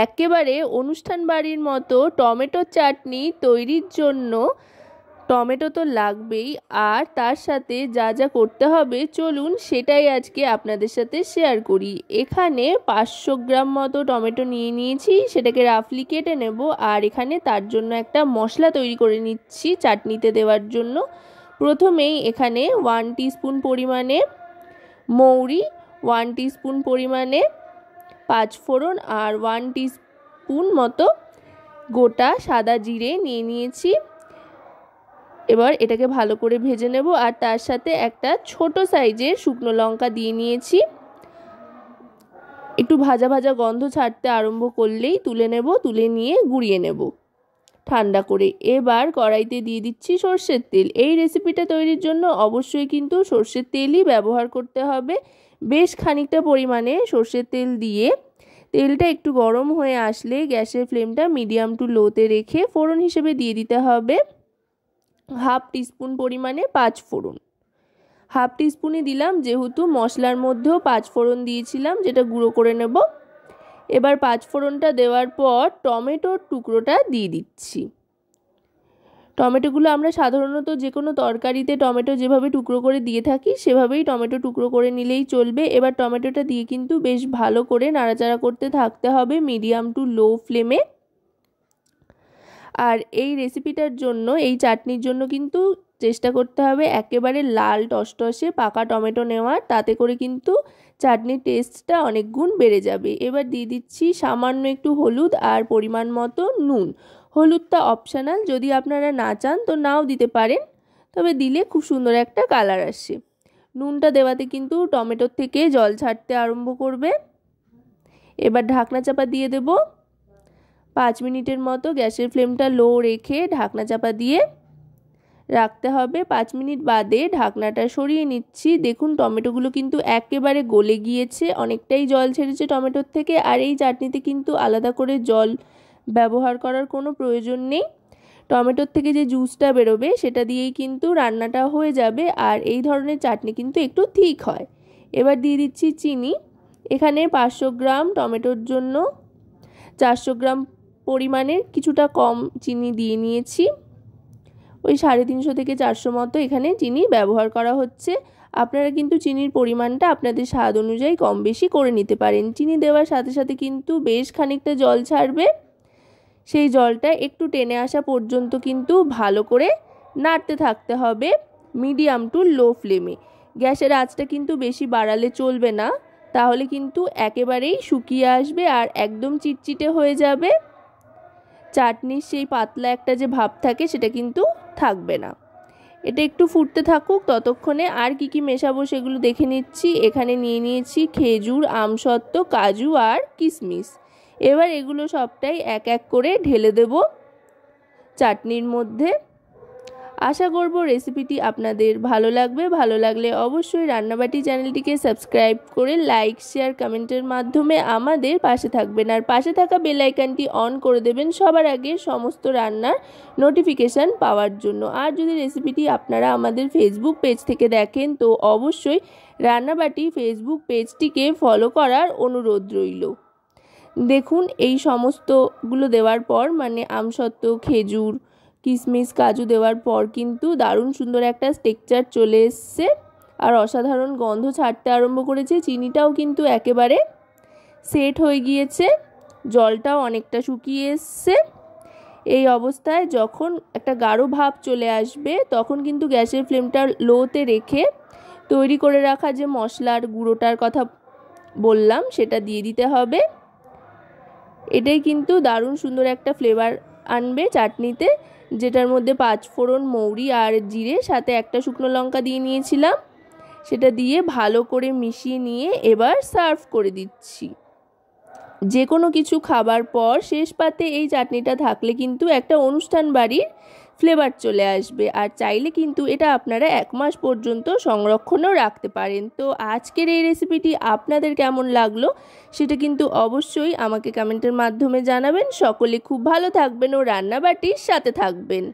একেবারে অনুষ্ঠান বাড়ির মতো টমেটো চাটনি তৈরির জন্য টমেটো তো লাগবেই, আর তার সাথে যা যা করতে হবে চলুন সেটাই আজকে আপনাদের সাথে শেয়ার করি। এখানে 500 গ্রাম মতো টমেটো নিয়ে নিয়েছি, সেটাকে রাফলি কেটে নেব। আর এখানে তার জন্য একটা মশলা তৈরি করে নিচ্ছি চাটনিতে দেওয়ার জন্য। প্রথমেই এখানে 1 টিস্পুন পরিমাণে মৌরি, 1 টিস্পুন পরিমাণে পাঁচফোড়ন আর 1 টিস্পুন মতো গোটা সাদা জিরে নিয়ে নিয়েছি। এবার এটাকে ভালো করে ভেজে নেব। আর তার সাথে একটা ছোট সাইজের শুকনো লঙ্কা দিয়ে নিয়েছি। একটু ভাজা ভাজা গন্ধ ছাড়তে আরম্ভ করলেই তুলে নেব, তুলে নিয়ে গুঁড়িয়ে নেব ঠান্ডা করে। এবার কড়াইতে দিয়ে দিচ্ছি সর্ষের তেল। এই রেসিপিটা তৈরির জন্য অবশ্যই কিন্তু সর্ষের তেলই ব্যবহার করতে হবে। বেশ খানিকটা পরিমাণে সর্ষের তেল দিয়ে তেলটা একটু গরম হয়ে আসলে গ্যাসের ফ্লেমটা মিডিয়াম টু লোতে রেখে ফোড়ন হিসেবে দিয়ে দিতে হবে 1/2 টিস্পুন পরিমাণে পাঁচফোড়ন। 1/2 টিস্পুনই দিলাম, যেহেতু মশলার মধ্যেও পাঁচফোড়ন দিয়েছিলাম, যেটা গুঁড়ো করে নেব। এবার পাঁচফোড়নটা দেওয়ার পর টমেটোর টুকরোটা দিয়ে দিচ্ছি। টমেটোগুলো আমরা সাধারণত যে কোনো তরকারিতে টমেটো যেভাবে টুকরো করে দিয়ে থাকি সেভাবেই টমেটো টুকরো করে নিলেই চলবে। এবার টমেটোটা দিয়ে কিন্তু বেশ ভালো করে নাড়াচাড়া করতে থাকতে হবে মিডিয়াম টু লো ফ্লেমে। আর এই রেসিপিটার জন্য, এই চাটনির জন্য কিন্তু চেষ্টা করতে হবে একেবারে লাল টসটসে পাকা টমেটো নেওয়ার, তাতে করে কিন্তু চাটনির টেস্টটা অনেক গুণ বেড়ে যাবে। এবার দিয়ে দিচ্ছি সামান্য একটু হলুদ আর পরিমাণ মতো নুন। হলুদটা অপশনাল, যদি আপনারা না চান তো নাও দিতে পারেন, তবে দিলে খুব সুন্দর একটা কালার আসে। নুনটা দেওয়াতে কিন্তু টমেটোর থেকে জল ছাড়তে আরম্ভ করবে। এবার ঢাকনা চাপা দিয়ে দেব। 5 মিনিটের মতো গ্যাসের ফ্লেমটা লো রেখে ঢাকনা চাপা দিয়ে রাখতে হবে। 5 মিনিট বাদে ঢাকনাটা সরিয়ে নিচ্ছি। দেখুন টমেটোগুলো কিন্তু একেবারে গলে গিয়েছে, অনেকটাই জল ছেড়েছে টমেটোর থেকে। আর এই চাটনিতে কিন্তু আলাদা করে জল ব্যবহার করার কোনো প্রয়োজন নেই। টমেটোর থেকে যে জুসটা বেরোবে সেটা দিয়েই কিন্তু রান্নাটা হয়ে যাবে। আর এই ধরনের চাটনি কিন্তু একটু ঠিক হয়। এবার দিয়ে দিচ্ছি চিনি। এখানে 500 গ্রাম টমেটোর জন্য 400 গ্রাম পরিমাণের কিছুটা কম চিনি দিয়ে নিয়েছি। ওই 350 থেকে 400 মতো এখানে চিনি ব্যবহার করা হচ্ছে। আপনারা কিন্তু চিনির পরিমাণটা আপনাদের স্বাদ অনুযায়ী কম বেশি করে নিতে পারেন। চিনি দেওয়ার সাথে সাথে কিন্তু বেশ খানিকটা জল ছাড়বে। সেই জলটা একটু টেনে আসা পর্যন্ত কিন্তু ভালো করে নাড়তে থাকতে হবে মিডিয়াম টু লো ফ্লেমে। গ্যাসের আঁচটা কিন্তু বেশি বাড়ালে চলবে না, তাহলে কিন্তু একেবারেই শুকিয়ে আসবে আর একদম চিটচিটে হয়ে যাবে। চাটনির সেই পাতলা একটা যে ভাব থাকে সেটা কিন্তু থাকবে না। এটা একটু ফুটতে থাকুক ততক্ষণে। আর কি কি মেশাবো সেগুলো দেখে নিচ্ছি। এখানে নিয়ে নিয়েছি খেজুর, আমসত্ত্ব, কাজু আর কিশমিশ। এবার এগুলো সবটাই এক এক করে ঢেলে দেব চাটনির মধ্যে। আশা করব রেসিপিটি আপনাদের ভালো লাগবে। ভালো লাগলে অবশ্যই রান্নাবাটি চ্যানেলটিকে সাবস্ক্রাইব করে লাইক, শেয়ার, কমেন্টের মাধ্যমে আমাদের পাশে থাকবেন। আর পাশে থাকা বেল আইকনটি অন করে দেবেন সবার আগে সমস্ত রান্নার নোটিফিকেশান পাওয়ার জন্য। আর যদি রেসিপিটি আপনারা আমাদের ফেসবুক পেজ থেকে দেখেন তো অবশ্যই রান্নাবাটি ফেসবুক পেজটিকে ফলো করার অনুরোধ রইল। দেখুন এই সমস্তগুলো দেওয়ার পর, মানে আমসত্ত্ব, খেজুর, কিশমিশ, কাজু দেওয়ার পর কিন্তু দারুণ সুন্দর একটা টেক্সচার চলে এসছে আর অসাধারণ গন্ধ ছাড়তে আরম্ভ করেছে। চিনিটাও কিন্তু একেবারে সেট হয়ে গিয়েছে, জলটাও অনেকটা শুকিয়ে এসছে। এই অবস্থায় যখন একটা গাঢ় ভাব চলে আসবে তখন কিন্তু গ্যাসের ফ্লেমটা লোতে রেখে তৈরি করে রাখা যে মশলার গুঁড়োটার কথা বললাম সেটা দিয়ে দিতে হবে। এটাই কিন্তু দারুণ সুন্দর একটা ফ্লেভার আনবে চাটনিতে, যেটার মধ্যে পাঁচফোড়ন, মৌরি আর জিরে, সাথে একটা শুকনো লঙ্কা দিয়ে নিয়েছিলাম। সেটা দিয়ে ভালো করে মিশিয়ে নিয়ে এবার সার্ভ করে দিচ্ছি। যে কোনো কিছু খাবার পর শেষ পাতে এই চাটনিটা থাকলে কিন্তু একটা অনুষ্ঠান বাড়ির ফ্লেভার চলে আসবে। আর চাইলে কিন্তু এটা আপনারা 1 মাস পর্যন্ত সংরক্ষণও রাখতে পারেন। তো আজকের এই রেসিপিটি আপনাদের কেমন লাগলো সেটা কিন্তু অবশ্যই আমাকে কমেন্টের মাধ্যমে জানাবেন। সকলে খুব ভালো থাকবেন ও রান্নাবাটির সাথে থাকবেন।